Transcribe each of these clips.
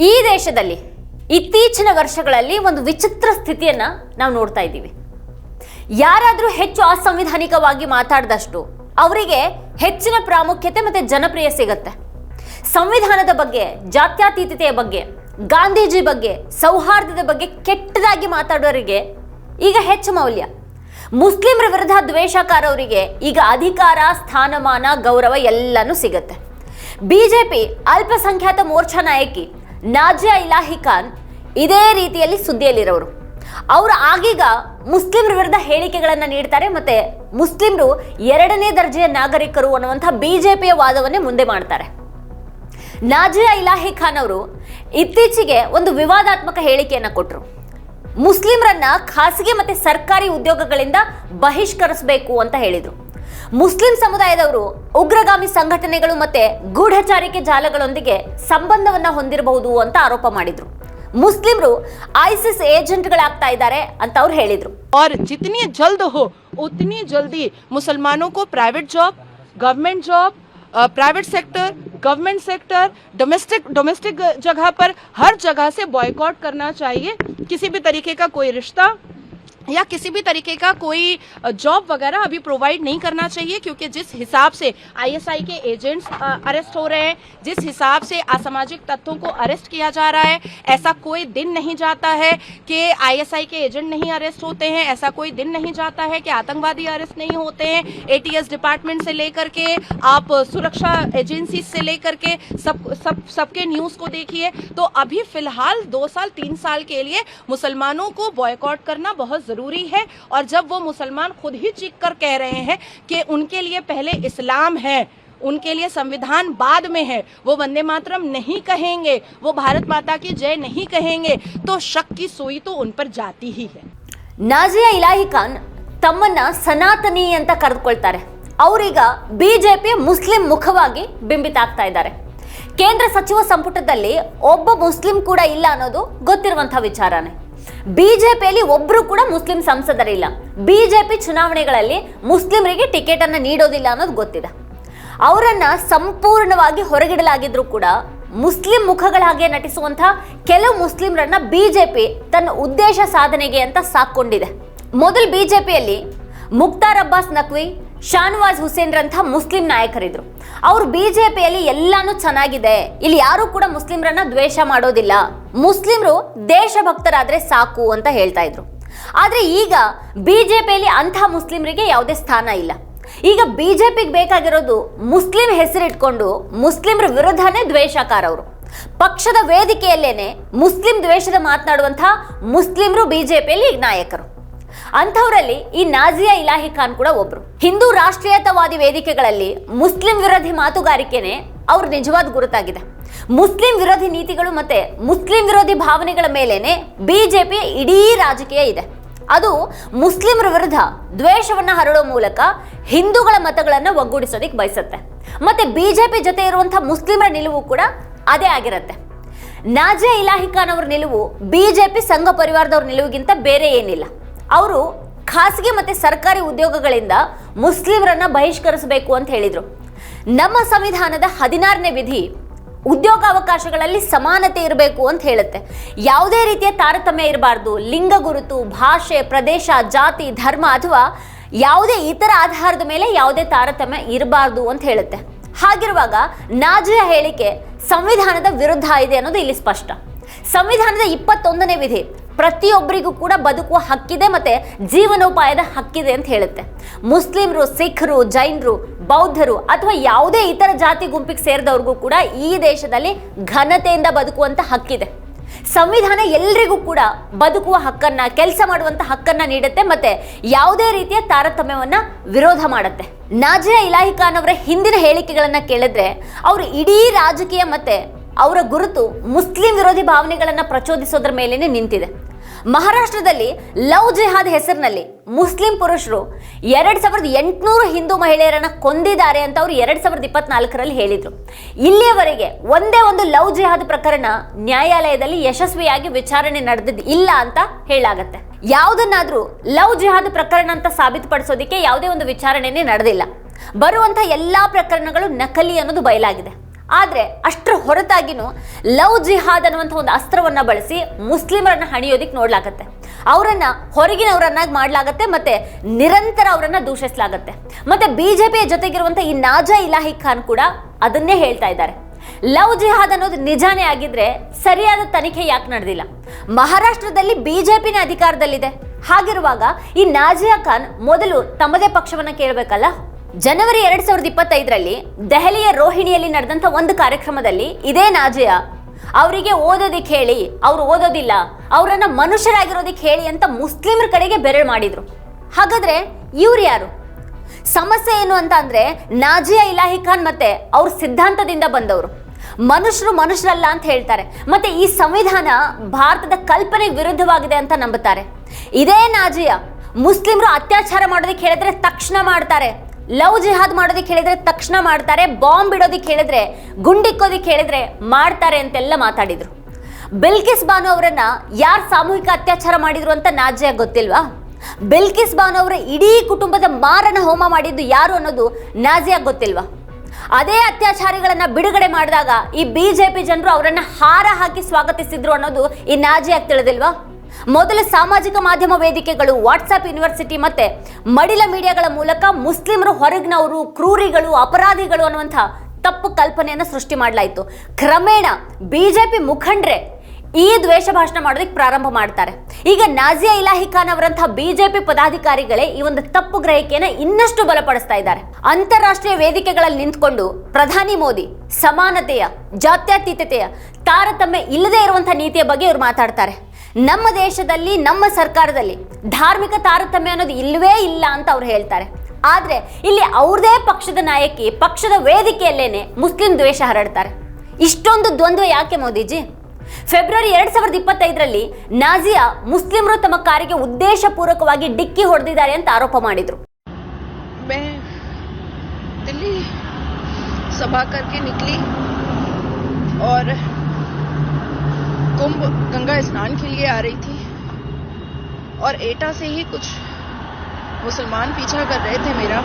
ಈ ದೇಶದಲ್ಲಿ ಇತ್ತೀಚಿನ ವರ್ಷಗಳಲ್ಲಿ ಒಂದು ವಿಚಿತ್ರ ಸ್ಥಿತಿಯನ್ನ ನಾವು ನೋಡ್ತಾ ಇದ್ದೀವಿ. ಯಾರಾದರೂ ಹೆಚ್ಚು ಅಸಂವಿಧಾನಿಕವಾಗಿ ಮಾತಾಡಿದಷ್ಟು ಅವರಿಗೆ ಹೆಚ್ಚಿನ ಪ್ರಾಮುಖ್ಯತೆ ಮತ್ತೆ ಜನಪ್ರಿಯ ಸಿಗುತ್ತೆ. ಸಂವಿಧಾನದ ಬಗ್ಗೆ, ಜಾತ್ಯತೀತತೆಯ ಬಗ್ಗೆ, ಗಾಂಧೀಜಿ ಬಗ್ಗೆ, ಸೌಹಾರ್ದದ ಬಗ್ಗೆ ಕೆಟ್ಟದಾಗಿ ಮಾತಾಡೋರಿಗೆ ಈಗ ಹೆಚ್ಚು ಮೌಲ್ಯ. ಮುಸ್ಲಿಮರ ವಿರುದ್ಧ ದ್ವೇಷಕಾರವರಿಗೆ ಈಗ ಅಧಿಕಾರ, ಸ್ಥಾನಮಾನ, ಗೌರವ ಎಲ್ಲನೂ ಸಿಗುತ್ತೆ. ಬಿಜೆಪಿ ಅಲ್ಪಸಂಖ್ಯಾತ ಮೋರ್ಚಾ ನಾಯಕಿ ನಾಜಿಯಾ ಇಲಾಹಿ ಖಾನ್ ಇದೇ ರೀತಿಯಲ್ಲಿ ಸುದ್ದಿಯಲ್ಲಿರೋರು. ಅವರು ಆಗೀಗ ಮುಸ್ಲಿಮರ ವಿರುದ್ಧ ಹೇಳಿಕೆಗಳನ್ನು ನೀಡ್ತಾರೆ, ಮತ್ತೆ ಮುಸ್ಲಿಮರು ಎರಡನೇ ದರ್ಜೆಯ ನಾಗರಿಕರು ಅನ್ನುವಂಥ ಬಿಜೆಪಿಯ ವಾದವನ್ನೇ ಮುಂದೆ ಮಾಡ್ತಾರೆ. ನಾಜಿಯಾ ಇಲಾಹಿ ಖಾನ್ ಅವರು ಇತ್ತೀಚೆಗೆ ಒಂದು ವಿವಾದಾತ್ಮಕ ಹೇಳಿಕೆಯನ್ನು ಕೊಟ್ಟರು. ಮುಸ್ಲಿಮರನ್ನ ಖಾಸಗಿ ಮತ್ತೆ ಸರ್ಕಾರಿ ಉದ್ಯೋಗಗಳಿಂದ ಬಹಿಷ್ಕರಿಸಬೇಕು ಅಂತ ಹೇಳಿದರು. ಮುಸ್ಲಿಂ ಸಮುದಾಯದವರು ಉಗ್ರಗಾಮಿ ಸಂಘಟನೆಗಳು ಮತ್ತೆ ಗೂಢಚಾರಿಕೆ ಜಾಲಗಳೊಂದಿಗೆ ಸಂಬಂಧವನ್ನ ಹೊಂದಿರಬಹುದು ಅಂತ ಆರೋಪ ಮಾಡಿದ್ರು. ಮುಸ್ಲಿಮರು ಐಸಿಸ್ ಏಜೆಂಟ್ಗಳಾಗ್ತಾ ಇದ್ದಾರೆ ಅಂತ ಅವ್ರು ಹೇಳಿದ್ರು. और जितनी जल्द हो उतनी जल्दी मुसलमानों को private job, government job, private sector, government sector, domestic जगह पर हर जगह से बॉयकॉट करना चाहिए. किसी भी तरीके का कोई रिश्ता या किसी भी तरीके का कोई जॉब वगैरह अभी प्रोवाइड नहीं करना चाहिए, क्योंकि जिस हिसाब से आईएसआई के एजेंट्स अरेस्ट हो रहे हैं, जिस हिसाब से असामाजिक तत्वों को अरेस्ट किया जा रहा है, ऐसा कोई दिन नहीं जाता है कि आईएसआई के एजेंट नहीं अरेस्ट होते हैं, ऐसा कोई दिन नहीं जाता है कि आतंकवादी अरेस्ट नहीं होते हैं. एटीएस डिपार्टमेंट से लेकर के आप सुरक्षा एजेंसी से लेकर के सबके न्यूज़ को देखिए. तो अभी फिलहाल 2 साल 3 साल के लिए मुसलमानों को बॉयकॉट करना बहुत जरूरी है. और जब वो मुसलमान खुद ही चीख कर कह रहे हैं कि उनके लिए पहले इस्लाम है, उनके लिए संविधान बाद में है, वो वंदे मातरम नहीं कहेंगे, वो भारत माता की जय नहीं कहेंगे, तो शक की सुई तो उन पर जाती ही है. ನಾಜಿಯಾ ಇಲಾಹಿ ಖಾನ್ ತಮ್ಮನ್ನ ಸನಾತನಿ ಅಂತ ಕರೆದುಕೊಳ್ತಾರೆ. ಅವರೀಗ ಬಿಜೆಪಿಯ ಮುಸ್ಲಿಂ ಮುಖವಾಗಿ ಬಿಂಬಿತ ಆಗ್ತಾ ಇದ್ದಾರೆ. ಕೇಂದ್ರ ಸಚಿವ ಸಂಪುಟದಲ್ಲಿ ಒಬ್ಬ ಮುಸ್ಲಿಂ ಕೂಡ ಇಲ್ಲ ಅನ್ನೋದು ಗೊತ್ತಿರುವಂತಹ ವಿಚಾರನೇ. ಬಿಜೆಪಿಯಲ್ಲಿ ಒಬ್ರು ಕೂಡ ಮುಸ್ಲಿಂ ಸಂಸದರಿಲ್ಲ. ಬಿಜೆಪಿ ಚುನಾವಣೆಗಳಲ್ಲಿ ಮುಸ್ಲಿಮರಿಗೆ ಟಿಕೆಟ್ ಅನ್ನ ನೀಡೋದಿಲ್ಲ ಅನ್ನೋದು ಗೊತ್ತಿದೆ. ಅವರನ್ನ ಸಂಪೂರ್ಣವಾಗಿ ಹೊರಗಿಡಲಾಗಿದ್ರು ಕೂಡ ಮುಸ್ಲಿಂ ಮುಖಗಳಾಗೆ ನಟಿಸುವಂತಹ ಕೆಲವು ಮುಸ್ಲಿಮರನ್ನ ಬಿಜೆಪಿ ತನ್ನ ಉದ್ದೇಶ ಸಾಧನೆಗೆ ಅಂತ ಸಾಕೊಂಡಿದೆ. ಮೊದಲು ಬಿಜೆಪಿಯಲ್ಲಿ ಮುಖ್ತಾರ್ ಅಬ್ಬಾಸ್ ನಖ್ವಿ, ಶಾನವಾಜ್ ಹುಸೇನ್ ರಂಥ ಮುಸ್ಲಿಂ ನಾಯಕರಿದ್ರು. ಅವರು ಬಿಜೆಪಿಯಲ್ಲಿ ಎಲ್ಲಾನು ಚೆನ್ನಾಗಿದೆ, ಇಲ್ಲಿ ಯಾರು ಕೂಡ ಮುಸ್ಲಿಮರನ್ನ ದ್ವೇಷ ಮಾಡೋದಿಲ್ಲ, ಮುಸ್ಲಿಮರು ದೇಶಭಕ್ತರಾದ್ರೆ ಸಾಕು ಅಂತ ಹೇಳ್ತಾ ಇದ್ರು. ಆದ್ರೆ ಈಗ ಬಿಜೆಪಿಯಲ್ಲಿ ಅಂಥ ಮುಸ್ಲಿಮರಿಗೆ ಯಾವುದೇ ಸ್ಥಾನ ಇಲ್ಲ. ಈಗ ಬಿಜೆಪಿಗೆ ಬೇಕಾಗಿರೋದು ಮುಸ್ಲಿಂ ಹೆಸರಿಟ್ಕೊಂಡು ಮುಸ್ಲಿಮರ ವಿರುದ್ಧನೇ ದ್ವೇಷಕಾರವರು. ಪಕ್ಷದ ವೇದಿಕೆಯಲ್ಲೇನೆ ಮುಸ್ಲಿಂ ದ್ವೇಷದ ಮಾತನಾಡುವಂತಹ ಮುಸ್ಲಿಮರು ಬಿಜೆಪಿಯಲ್ಲಿ ನಾಯಕರು. ಅಂಥವರಲ್ಲಿ ಈ ನಾಜಿಯಾ ಇಲಾಹಿ ಖಾನ್ ಕೂಡ ಒಬ್ರು. ಹಿಂದೂ ರಾಷ್ಟ್ರೀಯತಾವಾದಿ ವೇದಿಕೆಗಳಲ್ಲಿ ಮುಸ್ಲಿಂ ವಿರೋಧಿ ಮಾತುಗಾರಿಕೆನೆ ಅವ್ರ ನಿಜವಾದ ಗುರುತಾಗಿದೆ. ಮುಸ್ಲಿಂ ವಿರೋಧಿ ನೀತಿಗಳು ಮತ್ತೆ ಮುಸ್ಲಿಂ ವಿರೋಧಿ ಭಾವನೆಗಳ ಮೇಲೇನೆ ಬಿಜೆಪಿಯ ಇಡೀ ರಾಜಕೀಯ ಇದೆ. ಅದು ಮುಸ್ಲಿಮರ ವಿರುದ್ಧ ದ್ವೇಷವನ್ನ ಹರಡೋ ಮೂಲಕ ಹಿಂದೂಗಳ ಮತಗಳನ್ನ ಒಗ್ಗೂಡಿಸೋದಿಕ್ ಬಯಸುತ್ತೆ. ಮತ್ತೆ ಬಿಜೆಪಿ ಜೊತೆ ಇರುವಂತಹ ಮುಸ್ಲಿಮರ ನಿಲುವು ಕೂಡ ಅದೇ ಆಗಿರುತ್ತೆ. ನಾಜಿಯಾ ಇಲಾಹಿ ಖಾನ್ ಅವರ ನಿಲುವು ಬಿಜೆಪಿ ಸಂಘ ಪರಿವಾರದವ್ರ ನಿಲುವಿಗಿಂತ ಬೇರೆ ಏನಿಲ್ಲ. ಅವರು ಖಾಸಗಿ ಮತ್ತೆ ಸರ್ಕಾರಿ ಉದ್ಯೋಗಗಳಿಂದ ಮುಸ್ಲಿಮರನ್ನ ಬಹಿಷ್ಕರಿಸಬೇಕು ಅಂತ ಹೇಳಿದ್ರು. ನಮ್ಮ ಸಂವಿಧಾನದ 16ನೇ ವಿಧಿ ಉದ್ಯೋಗಾವಕಾಶಗಳಲ್ಲಿ ಸಮಾನತೆ ಇರಬೇಕು ಅಂತ ಹೇಳುತ್ತೆ. ಯಾವುದೇ ರೀತಿಯ ತಾರತಮ್ಯ ಇರಬಾರ್ದು. ಲಿಂಗ ಗುರುತು, ಭಾಷೆ, ಪ್ರದೇಶ, ಜಾತಿ, ಧರ್ಮ ಅಥವಾ ಯಾವುದೇ ಇತರ ಆಧಾರದ ಮೇಲೆ ಯಾವುದೇ ತಾರತಮ್ಯ ಇರಬಾರ್ದು ಅಂತ ಹೇಳುತ್ತೆ. ಹಾಗಿರುವಾಗ ನಾಜಿಯಾ ಹೇಳಿಕೆ ಸಂವಿಧಾನದ ವಿರುದ್ಧ ಇದೆ ಅನ್ನೋದು ಇಲ್ಲಿ ಸ್ಪಷ್ಟ. ಸಂವಿಧಾನದ 21ನೇ ವಿಧಿ ಪ್ರತಿಯೊಬ್ಬರಿಗೂ ಕೂಡ ಬದುಕುವ ಹಕ್ಕಿದೆ ಮತ್ತೆ ಜೀವನೋಪಾಯದ ಹಕ್ಕಿದೆ ಅಂತ ಹೇಳುತ್ತೆ. ಮುಸ್ಲಿಮರು, ಸಿಖ್ರು, ಜೈನರು, ಬೌದ್ಧರು ಅಥವಾ ಯಾವುದೇ ಇತರ ಜಾತಿ ಗುಂಪಿಗೆ ಸೇರಿದವ್ರಿಗೂ ಕೂಡ ಈ ದೇಶದಲ್ಲಿ ಘನತೆಯಿಂದ ಬದುಕುವಂತ ಹಕ್ಕಿದೆ. ಸಂವಿಧಾನ ಎಲ್ರಿಗೂ ಕೂಡ ಬದುಕುವ ಹಕ್ಕನ್ನ, ಕೆಲಸ ಮಾಡುವಂತ ಹಕ್ಕನ್ನ ನೀಡುತ್ತೆ ಮತ್ತೆ ಯಾವುದೇ ರೀತಿಯ ತಾರತಮ್ಯವನ್ನ ವಿರೋಧ ಮಾಡುತ್ತೆ. ನಾಜಿಯಾ ಇಲಾಹಿ ಖಾನ್ ಅವರ ಹಿಂದಿನ ಹೇಳಿಕೆಗಳನ್ನ ಕೇಳಿದ್ರೆ ಅವರು ಇಡೀ ರಾಜಕೀಯ ಮತ್ತೆ ಅವರ ಗುರುತು ಮುಸ್ಲಿಂ ವಿರೋಧಿ ಭಾವನೆಗಳನ್ನ ಪ್ರಚೋದಿಸೋದ್ರ ಮೇಲೇನೆ ನಿಂತಿದೆ. ಮಹಾರಾಷ್ಟ್ರದಲ್ಲಿ ಲವ್ ಜಿಹಾದ್ ಹೆಸರಿನಲ್ಲಿ ಮುಸ್ಲಿಂ ಪುರುಷರು 2800 ಹಿಂದೂ ಮಹಿಳೆಯರನ್ನ ಕೊಂದಿದ್ದಾರೆ ಅಂತ ಅವರು 2024ರಲ್ಲಿ ಹೇಳಿದ್ರು. ಇಲ್ಲಿಯವರೆಗೆ ಒಂದೇ ಒಂದು ಲವ್ ಜಿಹಾದ್ ಪ್ರಕರಣ ನ್ಯಾಯಾಲಯದಲ್ಲಿ ಯಶಸ್ವಿಯಾಗಿ ವಿಚಾರಣೆ ನಡೆದಿದ್ದು ಇಲ್ಲ ಅಂತ ಹೇಳಲಾಗತ್ತೆ. ಯಾವುದನ್ನಾದ್ರೂ ಲವ್ ಜಿಹಾದ್ ಪ್ರಕರಣ ಅಂತ ಸಾಬೀತುಪಡಿಸೋದಕ್ಕೆ ಯಾವುದೇ ಒಂದು ವಿಚಾರಣೆನೇ ನಡೆದಿಲ್ಲ. ಬರುವಂತ ಎಲ್ಲಾ ಪ್ರಕರಣಗಳು ನಕಲಿ ಅನ್ನೋದು ಬಯಲಾಗಿದೆ. ಆದ್ರೆ ಅಷ್ಟರ ಹೊರತಾಗಿನೂ ಲವ್ ಜಿಹಾದ್ ಅನ್ನುವಂಥ ಒಂದು ಅಸ್ತ್ರವನ್ನ ಬಳಸಿ ಮುಸ್ಲಿಮರನ್ನ ಹಣಿಯೋದಿಕ್ ನೋಡ್ಲಾಗತ್ತೆ, ಅವರನ್ನ ಹೊರಗಿನವರನ್ನಾಗಿ ಮಾಡ್ಲಾಗತ್ತೆ, ಮತ್ತೆ ನಿರಂತರ ಅವರನ್ನ ದೂಷಿಸಲಾಗತ್ತೆ. ಮತ್ತೆ ಬಿಜೆಪಿಯ ಜೊತೆಗಿರುವಂತ ಈ ನಾಜಾ ಇಲಾಹಿ ಖಾನ್ ಕೂಡ ಅದನ್ನೇ ಹೇಳ್ತಾ ಇದ್ದಾರೆ. ಲವ್ ಜಿಹಾದ್ ಅನ್ನೋದು ನಿಜಾನೇ ಆಗಿದ್ರೆ ಸರಿಯಾದ ತನಿಖೆ ಯಾಕೆ ನಡೆದಿಲ್ಲ? ಮಹಾರಾಷ್ಟ್ರದಲ್ಲಿ ಬಿಜೆಪಿನ ಅಧಿಕಾರದಲ್ಲಿದೆ. ಹಾಗಿರುವಾಗ ಈ ನಾಜಿಯಾ ಖಾನ್ ಮೊದಲು ತಮ್ಮದೇ ಪಕ್ಷವನ್ನ ಕೇಳಬೇಕಲ್ಲ. ಜನವರಿ 2025ರಲ್ಲಿ ದೆಹಲಿಯ ರೋಹಿಣಿಯಲ್ಲಿ ನಡೆದಂತ ಒಂದು ಕಾರ್ಯಕ್ರಮದಲ್ಲಿ ಇದೇ ನಾಜಿಯಾ ಅವರಿಗೆ ಓದೋದಿಕ್ ಹೇಳಿ, ಅವ್ರು ಓದೋದಿಲ್ಲ, ಅವರನ್ನ ಮನುಷ್ಯರಾಗಿರೋದಿಕ್ ಹೇಳಿ ಅಂತ ಮುಸ್ಲಿಮರ ಕಡೆಗೆ ಬೆರಳು ಮಾಡಿದ್ರು. ಹಾಗಾದ್ರೆ ಇವ್ರು ಯಾರು? ಸಮಸ್ಯೆ ಏನು ಅಂತ ಅಂದ್ರೆ ನಾಜಿಯಾ ಇಲಾಹಿ ಖಾನ್ ಮತ್ತೆ ಅವ್ರ ಸಿದ್ಧಾಂತದಿಂದ ಬಂದವರು. ಮನುಷ್ಯರು ಮನುಷ್ಯರಲ್ಲ ಅಂತ ಹೇಳ್ತಾರೆ, ಮತ್ತೆ ಈ ಸಂವಿಧಾನ ಭಾರತದ ಕಲ್ಪನೆಗೆ ವಿರುದ್ಧವಾಗಿದೆ ಅಂತ ನಂಬುತ್ತಾರೆ. ಇದೇ ನಾಜಿಯಾ ಮುಸ್ಲಿಮರು ಅತ್ಯಾಚಾರ ಮಾಡೋದಕ್ಕೆ ಹೇಳಿದ್ರೆ ತಕ್ಷಣ ಮಾಡ್ತಾರೆ, ಲವ್ ಜಿಹಾದ್ ಮಾಡೋದಕ್ಕೆ ಹೇಳಿದ್ರೆ ತಕ್ಷಣ ಮಾಡ್ತಾರೆ, ಬಾಂಬ್ ಇಡೋದಕ್ಕೆ ಹೇಳಿದ್ರೆ, ಗುಂಡಿಕ್ಕೋದಕ್ಕೆ ಹೇಳಿದ್ರೆ ಮಾಡ್ತಾರೆ ಅಂತೆಲ್ಲ ಮಾತಾಡಿದ್ರು. ಬಿಲ್ಕಿಸ್ ಬಾನು ಅವರನ್ನ ಯಾರು ಸಾಮೂಹಿಕ ಅತ್ಯಾಚಾರ ಮಾಡಿದ್ರು ಅಂತ ನಾಜಿಯಾ ಗೊತ್ತಿಲ್ವಾ? ಬಿಲ್ಕಿಸ್ ಬಾನು ಅವರ ಇಡೀ ಕುಟುಂಬದ ಮಾರಣ ಹೋಮ ಮಾಡಿದ್ದು ಯಾರು ಅನ್ನೋದು ನಾಜಿಯಾ ಗೊತ್ತಿಲ್ವಾ? ಅದೇ ಅತ್ಯಾಚಾರಿಗಳನ್ನ ಬಿಡುಗಡೆ ಮಾಡಿದಾಗ ಈ ಬಿಜೆಪಿ ಜನರು ಅವರನ್ನ ಹಾರ ಹಾಕಿ ಸ್ವಾಗತಿಸಿದ್ರು ಅನ್ನೋದು ಈ ನಾಜಿಯಾಗ್ ತಿಳಿದಿಲ್ವಾ? ಮೊದಲು ಸಾಮಾಜಿಕ ಮಾಧ್ಯಮ ವೇದಿಕೆಗಳು, ವಾಟ್ಸ್ಆಪ್ ಯೂನಿವರ್ಸಿಟಿ ಮತ್ತೆ ಮಡಿಲ ಮೀಡಿಯಾಗಳ ಮೂಲಕ ಮುಸ್ಲಿಮರು ಹೊರಗಿನವರು, ಕ್ರೂರಿಗಳು, ಅಪರಾಧಿಗಳು ಅನ್ನುವಂಥ ತಪ್ಪು ಕಲ್ಪನೆಯನ್ನು ಸೃಷ್ಟಿ ಮಾಡಲಾಯಿತು. ಕ್ರಮೇಣ ಬಿಜೆಪಿ ಮುಖಂಡ್ರೆ ಈ ದ್ವೇಷ ಭಾಷಣ ಮಾಡೋದಕ್ಕೆ ಪ್ರಾರಂಭ ಮಾಡ್ತಾರೆ. ಈಗ ನಾಜಿಯಾ ಇಲಾಹಿ ಖಾನ್ ಅವರಂತಹ ಬಿಜೆಪಿ ಪದಾಧಿಕಾರಿಗಳೇ ಈ ಒಂದು ತಪ್ಪು ಗ್ರಹಿಕೆಯನ್ನು ಇನ್ನಷ್ಟು ಬಲಪಡಿಸ್ತಾ ಇದ್ದಾರೆ. ಅಂತಾರಾಷ್ಟ್ರೀಯ ವೇದಿಕೆಗಳಲ್ಲಿ ನಿಂತ್ಕೊಂಡು ಪ್ರಧಾನಿ ಮೋದಿ ಸಮಾನತೆಯ, ಜಾತ್ಯತೀತತೆಯ, ತಾರತಮ್ಯ ಇಲ್ಲದೆ ಇರುವಂತಹ ನೀತಿಯ ಬಗ್ಗೆ ಇವರು ಮಾತಾಡ್ತಾರೆ. ನಮ್ಮ ದೇಶದಲ್ಲಿ, ನಮ್ಮ ಸರ್ಕಾರದಲ್ಲಿ ಧಾರ್ಮಿಕ ತಾರತಮ್ಯ ಅನ್ನೋದು ಇಲ್ಲವೇ ಇಲ್ಲ ಅಂತ ಅವ್ರು ಹೇಳ್ತಾರೆ. ಆದ್ರೆ ಇಲ್ಲಿ ಅವ್ರದೇ ಪಕ್ಷದ ನಾಯಕಿ ಪಕ್ಷದ ವೇದಿಕೆಯಲ್ಲೇನೆ ಮುಸ್ಲಿಂ ದ್ವೇಷ ಹರಡ್ತಾರೆ. ಇಷ್ಟೊಂದು ದ್ವಂದ್ವ ಯಾಕೆ ಮೋದಿಜಿ? ಫೆಬ್ರವರಿ 2025ರಲ್ಲಿ ನಾಜಿಯಾ ಮುಸ್ಲಿಮರು ತಮ್ಮ ಕಾರಿಗೆ ಉದ್ದೇಶಪೂರ್ವಕವಾಗಿ ಡಿಕ್ಕಿ ಹೊಡೆದಿದ್ದಾರೆ ಅಂತ ಆರೋಪ ಮಾಡಿದ್ರು. मैं दिल्ली सभा करके निकली और कुंभ गंगा स्नान के लिए आ रही थी और एटा से ही कुछ मुसलमान पीछा कर रहे थे मेरा.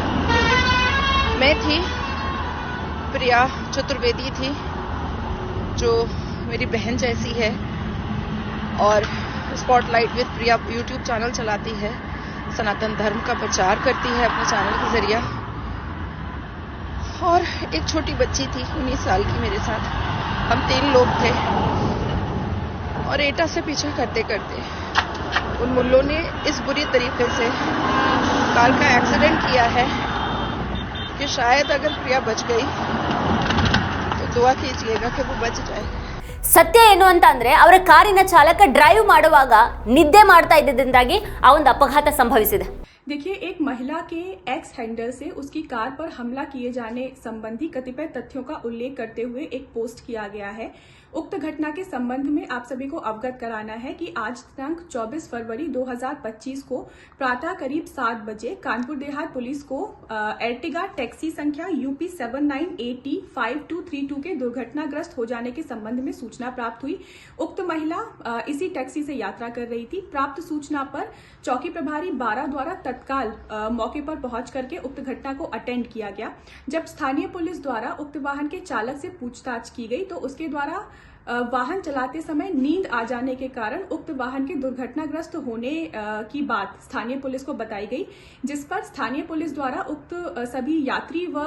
मैं थी, प्रिया चतुर्वेदी थी जो मेरी बहन जैसी है और spotlight with Priya YouTube channel चलाती है, सनातन धर्म का प्रचार करती है अपने चैनल के जरिए. और एक छोटी बच्ची थी 19 साल की मेरे साथ. हम 3 लोग थे और एटा से पीछा करते करते उन मुल्लों ने इस बुरी तरीके से कार का एक्सीडेंट किया है कि शायद अगर प्रिया बच गई तो दुआ कीजिएगा कि वो बच जाए. ಸತ್ಯ ಏನು ಅಂತ ಅಂದ್ರೆ ಅವರ ಕಾರಿನ ಚಾಲಕ ಡ್ರೈವ್ ಮಾಡುವಾಗ ನಿದ್ದೆ ಮಾಡ್ತಾ ಇದ್ದರಿಂದಾಗಿ ಆ ಒಂದು ಅಪಘಾತ ಸಂಭವಿಸಿದೆ. देखिए, एक महिला के एक्स हैंडल से उसकी कार पर हमला किए जाने संबंधी कतिपय तथ्यों का उल्लेख करते हुए एक पोस्ट किया गया है. उक्त घटना के संबंध में आप सभी को अवगत कराना है कि आज दिनांक 24 फरवरी 2025 को प्रातः करीब 7 बजे कानपुर देहात पुलिस को एर्टिगा टैक्सी संख्या UP 79805232 के दुर्घटनाग्रस्त हो जाने के संबंध में सूचना प्राप्त हुई. उक्त महिला इसी टैक्सी से यात्रा कर रही थी. प्राप्त सूचना पर चौकी प्रभारी 12 द्वारा तत्काल मौके पर पहुंच करके उक्त घटना को अटेंड किया गया. जब स्थानीय पुलिस द्वारा उक्त वाहन के चालक से पूछताछ की गई तो उसके द्वारा वाहन चलाते समय नींद आ जाने के कारण उक्त वाहन के दुर्घटनाग्रस्त होने की बात स्थानीय पुलिस को बताई गई, जिस पर स्थानीय पुलिस द्वारा उक्त सभी यात्री व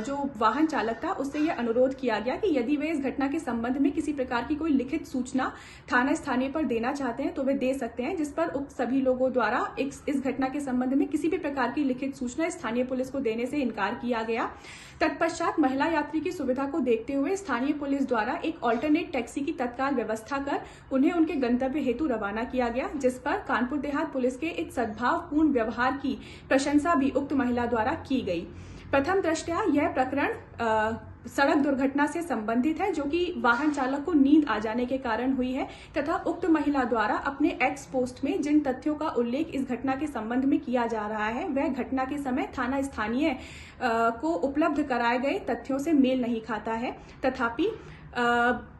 जो वाहन चालक था उससे यह अनुरोध किया गया कि यदि वे इस घटना के संबंध में किसी प्रकार की कोई लिखित सूचना थाना स्थानीय पर देना चाहते हैं तो वे दे सकते हैं, जिस पर उक्त सभी लोगों द्वारा इस घटना के संबंध में किसी भी प्रकार की लिखित सूचना स्थानीय पुलिस को देने से इनकार किया गया. तत्पश्चात महिला यात्री की सुविधा को देखते हुए स्थानीय पुलिस द्वारा एक ऑल्टरनेट टैक्सी की तत्काल व्यवस्था कर उन्हें उनके गंतव्य हेतु रवाना किया गया, जिस पर कानपुर देहात पुलिस के इस सद्भावपूर्ण व्यवहार की प्रशंसा भी उक्त महिला द्वारा की गई. प्रथम दृष्टया यह प्रकरण सड़क दुर्घटना से संबंधित है, जो कि वाहन चालक को नींद आ जाने के कारण हुई है, तथा उक्त महिला द्वारा अपने एक्स पोस्ट में जिन तथ्यों का उल्लेख इस घटना के संबंध में किया जा रहा है वह घटना के समय थाना स्थानीय को उपलब्ध कराए गए तथ्यों से मेल नहीं खाता है. तथापि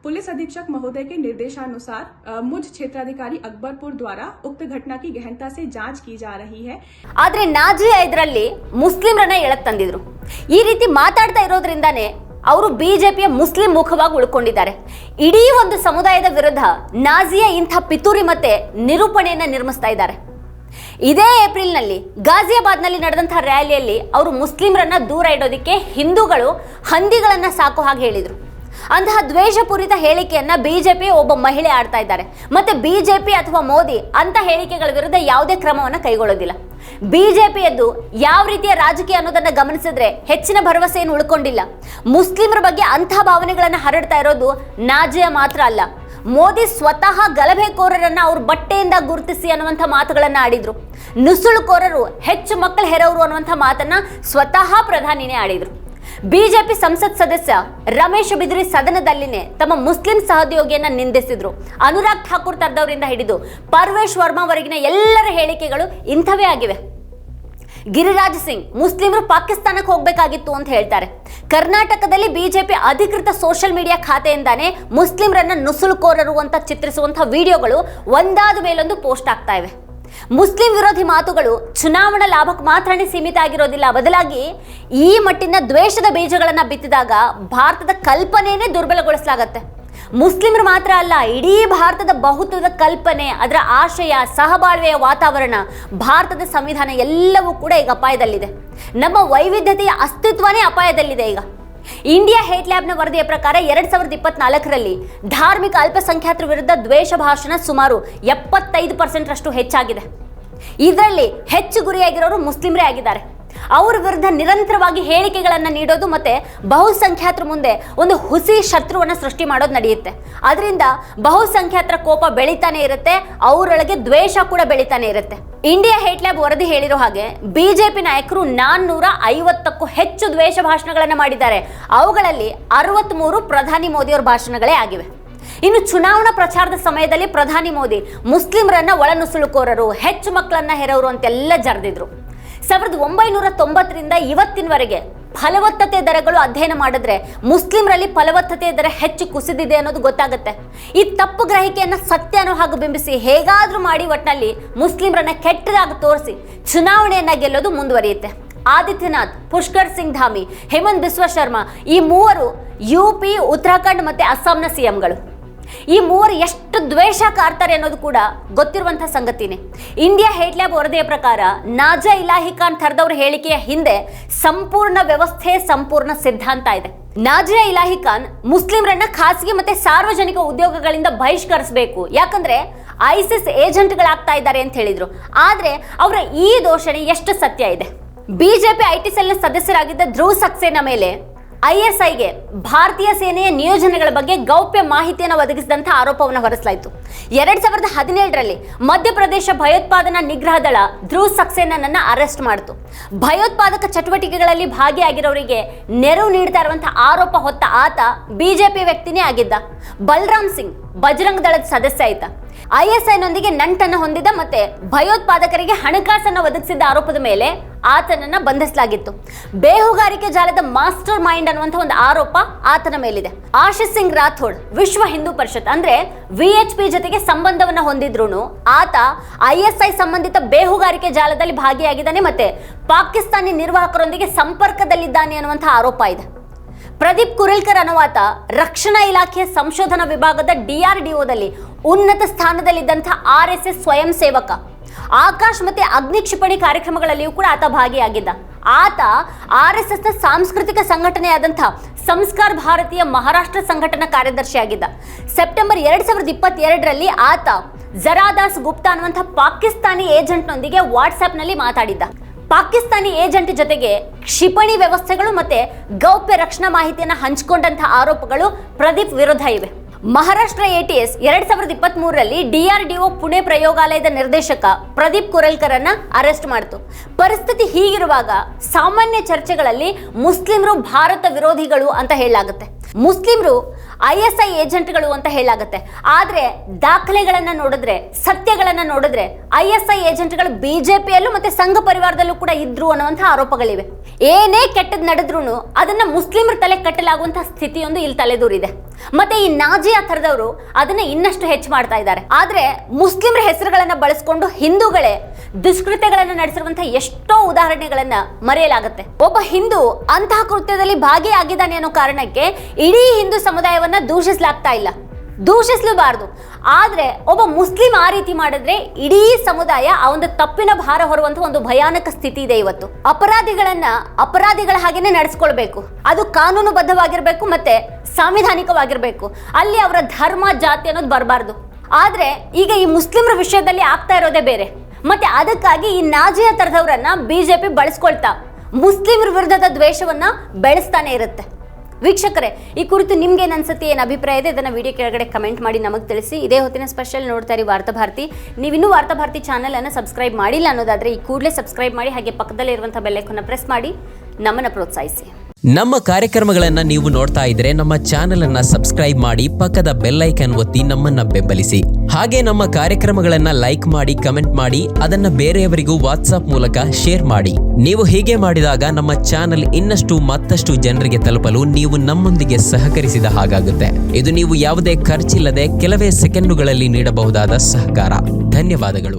पुलिस अधीक्षक महोदय के निर्देशानुसार मुझ क्षेत्राधिकारी अकबरपुर द्वारा उक्त घटना की गहनता से जांच की जा रही है. ಆದ್ರೆ ನಾಜಿಯಾ ಇದರಲ್ಲಿ ಮುಸ್ಲಿಮರನ್ನ ಎಳಕ್ ತಂದಿದ್ರು. ಈ ರೀತಿ ಮಾತಾಡ್ತಾ ಇರೋದ್ರಿಂದಾನೇ ಅವರು ಬಿಜೆಪಿಯ ಮುಸ್ಲಿಂ ಮುಖವಾಗಿ ಉಳ್ಕೊಂಡಿದ್ದಾರೆ. ಇಡೀ ಒಂದು ಸಮುದಾಯದ ವಿರುದ್ಧ ನಾಜಿಯಾ ಇಂಥ ಪಿತೂರಿ ಮತ್ತೆ ನಿರೂಪಣೆಯನ್ನ ನಿರ್ಮಿಸ್ತಾ ಇದ್ದಾರೆ. ಇದೇ ಏಪ್ರಿಲ್ನಲ್ಲಿ ಗಾಜಿಯಾಬಾದ್ನಲ್ಲಿ ನಡೆದಂತಹ ರ್ಯಾಲಿಯಲ್ಲಿ ಅವರು ಮುಸ್ಲಿಮರನ್ನ ದೂರ ಇಡೋದಕ್ಕೆ ಹಿಂದೂಗಳು ಹಂದಿಗಳನ್ನ ಸಾಕೋ ಹಾಗೆ ಹೇಳಿದ್ರು. ಅಂತಹ ದ್ವೇಷಪೂರಿತ ಹೇಳಿಕೆಯನ್ನ ಬಿಜೆಪಿ ಒಬ್ಬ ಮಹಿಳೆ ಆಡ್ತಾ ಇದ್ದಾರೆ. ಮತ್ತೆ ಬಿಜೆಪಿ ಅಥವಾ ಮೋದಿ ಅಂತ ಹೇಳಿಕೆಗಳ ವಿರುದ್ಧ ಯಾವುದೇ ಕ್ರಮವನ್ನ ಕೈಗೊಳ್ಳೋದಿಲ್ಲ. ಬಿಜೆಪಿಯದ್ದು ಯಾವ ರೀತಿಯ ರಾಜಕೀಯ ಅನ್ನೋದನ್ನ ಗಮನಿಸಿದ್ರೆ ಹೆಚ್ಚಿನ ಭರವಸೆ ಏನು ಉಳ್ಕೊಂಡಿಲ್ಲ. ಮುಸ್ಲಿಮರ ಬಗ್ಗೆ ಅಂತಹ ಭಾವನೆಗಳನ್ನ ಹರಡ್ತಾ ಇರೋದು ನಾಜಿಯಾ ಮಾತ್ರ ಅಲ್ಲ, ಮೋದಿ ಸ್ವತಃ ಗಲಭೆಕೋರರನ್ನ ಅವ್ರ ಬಟ್ಟೆಯಿಂದ ಗುರುತಿಸಿ ಅನ್ನುವಂಥ ಮಾತುಗಳನ್ನ ಆಡಿದ್ರು. ನುಸುಳುಕೋರರು ಹೆಚ್ಚು ಮಕ್ಕಳು ಹೆರವರು ಅನ್ನುವಂಥ ಮಾತನ್ನ ಸ್ವತಃ ಪ್ರಧಾನಿನೇ ಆಡಿದ್ರು. ಬಿಜೆಪಿ ಸಂಸತ್ ಸದಸ್ಯ ರಮೇಶ್ ಬಿದ್ರಿ ಸದನದಲ್ಲಿನೇ ತಮ್ಮ ಮುಸ್ಲಿಂ ಸಹೋದ್ಯೋಗಿಯನ್ನ ನಿಂದಿಸಿದ್ರು. ಅನುರಾಗ್ ಠಾಕೂರ್ ತರದವರಿಂದ ಹಿಡಿದು ಪರ್ವೇಶ್ ವರ್ಮಾವರೆಗಿನ ಎಲ್ಲರ ಹೇಳಿಕೆಗಳು ಇಂಥವೇ ಆಗಿವೆ. ಗಿರಿರಾಜ್ ಸಿಂಗ್ ಮುಸ್ಲಿಮರು ಪಾಕಿಸ್ತಾನಕ್ಕೆ ಹೋಗಬೇಕಾಗಿತ್ತು ಅಂತ ಹೇಳ್ತಾರೆ. ಕರ್ನಾಟಕದಲ್ಲಿ ಬಿಜೆಪಿ ಅಧಿಕೃತ ಸೋಷಿಯಲ್ ಮೀಡಿಯಾ ಖಾತೆಯಿಂದಾನೇ ಮುಸ್ಲಿಮರನ್ನ ನುಸುಳುಕೋರರು ಅಂತ ಚಿತ್ರಿಸುವಂತಹ ವಿಡಿಯೋಗಳು ಒಂದಾದ ಮೇಲೊಂದು ಪೋಸ್ಟ್ ಆಗ್ತಾ ಇವೆ. ಮುಸ್ಲಿಂ ವಿರೋಧಿ ಮಾತುಗಳು ಚುನಾವಣಾ ಲಾಭಕ್ಕೆ ಮಾತ್ರನೇ ಸೀಮಿತ ಆಗಿರೋದಿಲ್ಲ, ಬದಲಾಗಿ ಈ ಮಟ್ಟಿನ ದ್ವೇಷದ ಬೀಜಗಳನ್ನ ಬಿತ್ತಿದಾಗ ಭಾರತದ ಕಲ್ಪನೆಯೇ ದುರ್ಬಲಗೊಳಿಸಲಾಗತ್ತೆ. ಮುಸ್ಲಿಮರು ಮಾತ್ರ ಅಲ್ಲ, ಇಡೀ ಭಾರತದ ಬಹುತ್ವದ ಕಲ್ಪನೆ, ಅದರ ಆಶಯ, ಸಹಬಾಳ್ವೆಯ ವಾತಾವರಣ, ಭಾರತದ ಸಂವಿಧಾನ ಎಲ್ಲವೂ ಕೂಡ ಈಗ ಅಪಾಯದಲ್ಲಿದೆ. ನಮ್ಮ ವೈವಿಧ್ಯತೆಯ ಅಸ್ತಿತ್ವನೇ ಅಪಾಯದಲ್ಲಿದೆ. ಈಗ ಇಂಡಿಯಾ ಹೇಟ್ ಲ್ಯಾಬ್ನ ವರದಿಯ ಪ್ರಕಾರ 2024ರಲ್ಲಿ ಧಾರ್ಮಿಕ ಅಲ್ಪಸಂಖ್ಯಾತರ ವಿರುದ್ಧ ದ್ವೇಷ ಭಾಷಣ ಸುಮಾರು 75% ಹೆಚ್ಚಾಗಿದೆ. ಇದರಲ್ಲಿ ಹೆಚ್ಚು ಗುರಿಯಾಗಿರೋರು ಮುಸ್ಲಿಮರೇ ಆಗಿದ್ದಾರೆ. ಅವರ ವಿರುದ್ಧ ನಿರಂತರವಾಗಿ ಹೇಳಿಕೆಗಳನ್ನು ನೀಡೋದು ಮತ್ತೆ ಬಹುಸಂಖ್ಯಾತರ ಮುಂದೆ ಒಂದು ಹುಸಿ ಶತ್ರುವನ್ನು ಸೃಷ್ಟಿ ಮಾಡೋದು ನಡೆಯುತ್ತೆ. ಅದರಿಂದ ಬಹುಸಂಖ್ಯಾತರ ಕೋಪ ಬೆಳೀತಾನೆ ಇರುತ್ತೆ, ಅವರೊಳಗೆ ದ್ವೇಷ ಕೂಡ ಬೆಳೀತಾನೆ ಇರುತ್ತೆ. ಇಂಡಿಯಾ ಹೇಟ್ ಲ್ಯಾಬ್ ವರದಿ ಹೇಳಿರೋ ಹಾಗೆ ಬಿಜೆಪಿ ನಾಯಕರು 450ಕ್ಕೂ ಹೆಚ್ಚು ದ್ವೇಷ ಭಾಷಣಗಳನ್ನು ಮಾಡಿದ್ದಾರೆ. ಅವುಗಳಲ್ಲಿ 63 ಪ್ರಧಾನಿ ಮೋದಿಯವರ ಭಾಷಣಗಳೇ ಆಗಿವೆ. ಇನ್ನು ಚುನಾವಣಾ ಪ್ರಚಾರದ ಸಮಯದಲ್ಲಿ ಪ್ರಧಾನಿ ಮೋದಿ ಮುಸ್ಲಿಮರನ್ನ ಒಳನುಸುಳುಕೋರರು, ಹೆಚ್ಚು ಮಕ್ಕಳನ್ನ ಹೆರವರು ಅಂತೆಲ್ಲ ಜರೆದಿದ್ರು. 1990ರಿಂದ ಇವತ್ತಿನವರೆಗೆ ಫಲವತ್ತತೆ ದರಗಳು ಅಧ್ಯಯನ ಮಾಡಿದ್ರೆ ಮುಸ್ಲಿಮರಲ್ಲಿ ಫಲವತ್ತತೆ ದರ ಹೆಚ್ಚು ಕುಸಿದಿದೆ ಅನ್ನೋದು ಗೊತ್ತಾಗುತ್ತೆ. ಈ ತಪ್ಪು ಗ್ರಹಿಕೆಯನ್ನ ಸತ್ಯ ಅನ್ನೋ ಹಾಗೆ ಬಿಂಬಿಸಿ ಹೇಗಾದ್ರೂ ಮಾಡಿ ಒಟ್ಟಿನಲ್ಲಿ ಮುಸ್ಲಿಮರನ್ನ ಕೆಟ್ಟದಾಗಿ ತೋರಿಸಿ ಚುನಾವಣೆಯನ್ನ ಗೆಲ್ಲೋದು ಮುಂದುವರಿಯುತ್ತೆ. ಆದಿತ್ಯನಾಥ್, ಪುಷ್ಕರ್ ಸಿಂಗ್ ಧಾಮಿ, ಹೇಮಂತ್ ಬಿಸ್ವಾ ಶರ್ಮಾ ಈ ಮೂವರು UP, ಉತ್ತರಾಖಂಡ್ ಮತ್ತೆ ಅಸ್ಸಾಂನ CMಗಳು. ಈ ಮೂವರು ಎಷ್ಟು ದ್ವೇಷ ಕಾರ್ತಾರೆ ಅನ್ನೋದು ಕೂಡ ಗೊತ್ತಿರುವಂತಹ ಸಂಗತಿನೇ. ಇಂಡಿಯಾ ಹೇಟ್ ಲ್ಯಾಬ್ ವರದಿಯ ಪ್ರಕಾರ ನಾಜಾ ಇಲಾಹಿ ಖಾನ್ ಥರದವ್ರ ಹೇಳಿಕೆಯ ಹಿಂದೆ ಸಂಪೂರ್ಣ ವ್ಯವಸ್ಥೆ, ಸಂಪೂರ್ಣ ಸಿದ್ಧಾಂತ ಇದೆ. ನಾಜಿಯಾ ಇಲಾಹಿ ಖಾನ್ ಮುಸ್ಲಿಮರನ್ನ ಖಾಸಗಿ ಮತ್ತೆ ಸಾರ್ವಜನಿಕ ಉದ್ಯೋಗಗಳಿಂದ ಬಹಿಷ್ಕರಿಸಬೇಕು, ಯಾಕಂದ್ರೆ ಐಸಿಸ್ ಏಜೆಂಟ್ಗಳಾಗ್ತಾ ಇದ್ದಾರೆ ಅಂತ ಹೇಳಿದ್ರು. ಆದ್ರೆ ಅವರ ಈ ದೋಷಣೆ ಎಷ್ಟು ಸತ್ಯ ಇದೆ? ಬಿಜೆಪಿ IT ಸೆಲ್ನ ಸದಸ್ಯರಾಗಿದ್ದ ಧ್ರುವ್ ಸಕ್ಸೇನಾ ಮೇಲೆ ISIಗೆ ಭಾರತೀಯ ಸೇನೆಯ ನಿಯೋಜನೆಗಳ ಬಗ್ಗೆ ಗೌಪ್ಯ ಮಾಹಿತಿಯನ್ನು ಒದಗಿಸಿದಂಥ ಆರೋಪವನ್ನು ಹೊರಿಸಲಾಯಿತು. 2017ರಲ್ಲಿ ಮಧ್ಯಪ್ರದೇಶ ಭಯೋತ್ಪಾದನಾ ನಿಗ್ರಹ ದಳ ಧ್ರುವ್ ಸಕ್ಸೇನಾನನ್ನ ಅರೆಸ್ಟ್ ಮಾಡಿತು. ಭಯೋತ್ಪಾದಕ ಚಟುವಟಿಕೆಗಳಲ್ಲಿ ಭಾಗಿಯಾಗಿರೋರಿಗೆ ನೆರವು ನೀಡ್ತಾ ಇರುವಂತಹ ಆರೋಪ ಹೊತ್ತ ಆತ ಬಿಜೆಪಿ ವ್ಯಕ್ತಿನೇ ಆಗಿದ್ದ. ಬಲರಾಮ್ ಸಿಂಗ್ ಬಜರಂಗ್ ದಳದ ಸದಸ್ಯ ಆಯ್ತ. ISIನೊಂದಿಗೆ ನಂಟನ್ನು ಹೊಂದಿದ ಮತ್ತೆ ಭಯೋತ್ಪಾದಕರಿಗೆ ಹಣಕಾಸನ್ನು ಒದಗಿಸಿದ ಆರೋಪದ ಮೇಲೆ ಆತನನ್ನ ಬಂಧಿಸಲಾಗಿತ್ತು. ಬೇಹುಗಾರಿಕೆ ಜಾಲದ ಮಾಸ್ಟರ್ ಮೈಂಡ್ ಅನ್ನುವಂಥ ಒಂದು ಆರೋಪ ಆತನ ಮೇಲಿದೆ. ಆಶಿಷ್ ಸಿಂಗ್ ರಾಥೋಡ್ ವಿಶ್ವ ಹಿಂದೂ ಪರಿಷತ್ ಅಂದ್ರೆ VHP ಜೊತೆಗೆ ಸಂಬಂಧವನ್ನ ಹೊಂದಿದ್ರು ಆತ ISI ಸಂಬಂಧಿತ ಬೇಹುಗಾರಿಕೆ ಜಾಲದಲ್ಲಿ ಭಾಗಿಯಾಗಿದ್ದಾನೆ ಮತ್ತೆ ಪಾಕಿಸ್ತಾನಿ ನಿರ್ವಾಹಕರೊಂದಿಗೆ ಸಂಪರ್ಕದಲ್ಲಿದ್ದಾನೆ ಅನ್ನುವಂಥ ಆರೋಪ ಇದೆ. ಪ್ರದೀಪ್ ಕುರಿಲ್ಕರ್ ಅನ್ನುವಾತ ರಕ್ಷಣಾ ಇಲಾಖೆಯ ಸಂಶೋಧನಾ ವಿಭಾಗದ DRDOದಲ್ಲಿ ಉನ್ನತ ಸ್ಥಾನದಲ್ಲಿದ್ದಂಥ RSS ಸ್ವಯಂ ಸೇವಕ. ಆಕಾಶ್ ಮತ್ತೆ ಅಗ್ನಿ ಕ್ಷಿಪಣಿ ಕಾರ್ಯಕ್ರಮಗಳಲ್ಲಿಯೂ ಕೂಡ ಆತ ಭಾಗಿಯಾಗಿದ್ದ. ಆತ RSSನ ಸಾಂಸ್ಕೃತಿಕ ಸಂಘಟನೆಯಾದಂಥ ಸಂಸ್ಕಾರ್ ಭಾರತೀಯ ಮಹಾರಾಷ್ಟ್ರ ಸಂಘಟನಾ ಕಾರ್ಯದರ್ಶಿಯಾಗಿದ್ದ. ಸೆಪ್ಟೆಂಬರ್ 2022ರಲ್ಲಿ ಆತ ಜರಾದಾಸ್ ಗುಪ್ತಾ ಅನ್ನುವಂಥ ಪಾಕಿಸ್ತಾನಿ ಏಜೆಂಟ್ನೊಂದಿಗೆ ವಾಟ್ಸ್ಆ್ಯಪ್ನಲ್ಲಿ ಮಾತಾಡಿದ್ದ. ಪಾಕಿಸ್ತಾನಿ ಏಜೆಂಟ್ ಜೊತೆಗೆ ಕ್ಷಿಪಣಿ ವ್ಯವಸ್ಥೆಗಳು ಮತ್ತೆ ಗೌಪ್ಯ ರಕ್ಷಣಾ ಮಾಹಿತಿಯನ್ನು ಹಂಚಿಕೊಂಡಂತಹ ಆರೋಪಗಳು ಪ್ರದೀಪ್ ವಿರುದ್ಧ ಇವೆ. ಮಹಾರಾಷ್ಟ್ರ ATS 2023ರಲ್ಲಿ DRDO ಪುಣೆ ಪ್ರಯೋಗಾಲಯದ ನಿರ್ದೇಶಕ ಪ್ರದೀಪ್ ಕುರಿಲ್ಕರ್ ಅನ್ನ ಅರೆಸ್ಟ್ ಮಾಡಿತು. ಪರಿಸ್ಥಿತಿ ಹೀಗಿರುವಾಗ ಸಾಮಾನ್ಯ ಚರ್ಚೆಗಳಲ್ಲಿ ಮುಸ್ಲಿಮರು ಭಾರತ ವಿರೋಧಿಗಳು ಅಂತ ಹೇಳಲಾಗುತ್ತೆ, ಮುಸ್ಲಿಮರು ISI ಏಜೆಂಟ್ಗಳು ಅಂತ ಹೇಳಲಾಗುತ್ತೆ. ಆದ್ರೆ ದಾಖಲೆಗಳನ್ನ ನೋಡಿದ್ರೆ, ಸತ್ಯಗಳನ್ನ ನೋಡಿದ್ರೆ ISI ಏಜೆಂಟ್ಗಳು ಬಿಜೆಪಿಯಲ್ಲೂ ಮತ್ತೆ ಸಂಘ ಪರಿವಾರದಲ್ಲೂ ಕೂಡ ಇದ್ರು ಅನ್ನುವಂಥ ಆರೋಪಗಳಿವೆ. ಏನೇ ಕೆಟ್ಟದ್ ನಡೆದ್ರು ಅದನ್ನ ಮುಸ್ಲಿಮರ ತಲೆ ಕಟ್ಟಲಾಗುವಂತಹ ಸ್ಥಿತಿಯೊಂದು ಇಲ್ಲಿ ತಲೆದೂರಿದೆ. ಮತ್ತೆ ಈ ನಾಜಿಯಾ ಥರದವರು ಅದನ್ನ ಇನ್ನಷ್ಟು ಹೆಚ್ಚು ಮಾಡ್ತಾ ಇದ್ದಾರೆ. ಆದ್ರೆ ಮುಸ್ಲಿಮರ ಹೆಸರುಗಳನ್ನ ಬಳಸಿಕೊಂಡು ಹಿಂದೂಗಳೇ ದುಷ್ಕೃತ್ಯಗಳನ್ನು ನಡೆಸಿರುವಂತಹ ಎಷ್ಟೋ ಉದಾಹರಣೆಗಳನ್ನ ಮರೆಯಲಾಗುತ್ತೆ. ಒಬ್ಬ ಹಿಂದೂ ಅಂತಹ ಕೃತ್ಯದಲ್ಲಿ ಭಾಗಿಯಾಗಿದ್ದಾನೆ ಅನ್ನೋ ಕಾರಣಕ್ಕೆ ಇಡೀ ಹಿಂದೂ ಸಮುದಾಯವನ್ನ ದೂಷಿಸಲಾಗ್ತಾ ಇಲ್ಲ, ದೂಷಿಸಲೂಬಾರದು. ಆದ್ರೆ ಒಬ್ಬ ಮುಸ್ಲಿಂ ಆ ರೀತಿ ಮಾಡಿದ್ರೆ ಇಡೀ ಸಮುದಾಯ ಆ ಒಂದು ತಪ್ಪಿನ ಭಾರ ಹೊರುವಂತ ಒಂದು ಭಯಾನಕ ಸ್ಥಿತಿ ಇದೆ ಇವತ್ತು. ಅಪರಾಧಿಗಳನ್ನ ಅಪರಾಧಿಗಳ ಹಾಗೇನೆ ನಡೆಸ್ಕೊಳ್ಬೇಕು, ಅದು ಕಾನೂನುಬದ್ಧವಾಗಿರ್ಬೇಕು ಮತ್ತೆ ಸಾಂವಿಧಾನಿಕವಾಗಿರ್ಬೇಕು. ಅಲ್ಲಿ ಅವರ ಧರ್ಮ ಜಾತಿ ಅನ್ನೋದು ಬರಬಾರ್ದು. ಆದ್ರೆ ಈಗ ಈ ಮುಸ್ಲಿಮರ ವಿಷಯದಲ್ಲಿ ಆಗ್ತಾ ಇರೋದೇ ಬೇರೆ. ಮತ್ತೆ ಅದಕ್ಕಾಗಿ ಈ ನಾಜಿಯ ತರದವರನ್ನ ಬಿಜೆಪಿ ಬಳಸ್ಕೊಳ್ತಾ ಮುಸ್ಲಿಮರ ವಿರುದ್ಧದ ದ್ವೇಷವನ್ನ ಬೆಳೆಸ್ತಾನೆ ಇರುತ್ತೆ. ವೀಕ್ಷಕರೇ, ಈ ಕುರಿತು ನಿಮ್ಗೆ ಏನು ಅನ್ಸುತ್ತೆ, ಏನು ಅಭಿಪ್ರಾಯ ಇದೆ, ಇದನ್ನ ವಿಡಿಯೋ ಕೆಳಗಡೆ ಕಮೆಂಟ್ ಮಾಡಿ ನಮಗೆ ತಿಳಿಸಿ. ಇದೇ ಹೊತ್ತಿನ ಸ್ಪೆಷಲ್ ನೋಡ್ತಾ ಇರಿ ವಾರ್ತಾಭಾರತಿ. ನೀವಿನ್ನೂ ವಾರ್ತಾಭಾರತಿ ಚಾನೆಲ್ ಅನ್ನು ಸಬ್ಸ್ಕ್ರೈಬ್ ಮಾಡಿಲ್ಲ ಅನ್ನೋದಾದ್ರೆ ಈ ಕೂಡಲೇ ಸಬ್ಸ್ಕ್ರೈಬ್ ಮಾಡಿ, ಹಾಗೆ ಪಕ್ಕದಲ್ಲಿರುವಂತಹ ಬೆಲ್ ಐಕಾನ್ ಪ್ರೆಸ್ ಮಾಡಿ ನಮ್ಮನ್ನ ಪ್ರೋತ್ಸಾಹಿಸಿ. ನಮ್ಮ ಕಾರ್ಯಕ್ರಮಗಳನ್ನ ನೀವು ನೋಡ್ತಾ ಇದ್ರೆ ನಮ್ಮ ಚಾನೆಲ್ ಅನ್ನ ಸಬ್ಸ್ಕ್ರೈಬ್ ಮಾಡಿ, ಪಕ್ಕದ ಬೆಲ್ ಐಕಾನ್ ಒತ್ತಿ ನಮ್ಮನ್ನ ಬೆಂಬಲಿಸಿ. ಹಾಗೆ ನಮ್ಮ ಕಾರ್ಯಕ್ರಮಗಳನ್ನ ಲೈಕ್ ಮಾಡಿ, ಕಮೆಂಟ್ ಮಾಡಿ, ಅದನ್ನ ಬೇರೆಯವರಿಗೂ ವಾಟ್ಸ್ಆಪ್ ಮೂಲಕ ಶೇರ್ ಮಾಡಿ. ನೀವು ಹೀಗೆ ಮಾಡಿದಾಗ ನಮ್ಮ ಚಾನೆಲ್ ಇನ್ನಷ್ಟು ಮತ್ತಷ್ಟು ಜನರಿಗೆ ತಲುಪಲು ನೀವು ನಮ್ಮೊಂದಿಗೆ ಸಹಕರಿಸಿದ ಹಾಗಾಗುತ್ತೆ. ಇದು ನೀವು ಯಾವುದೇ ಖರ್ಚಿಲ್ಲದೆ ಕೆಲವೇ ಸೆಕೆಂಡುಗಳಲ್ಲಿ ನೀಡಬಹುದಾದ ಸಹಕಾರ. ಧನ್ಯವಾದಗಳು.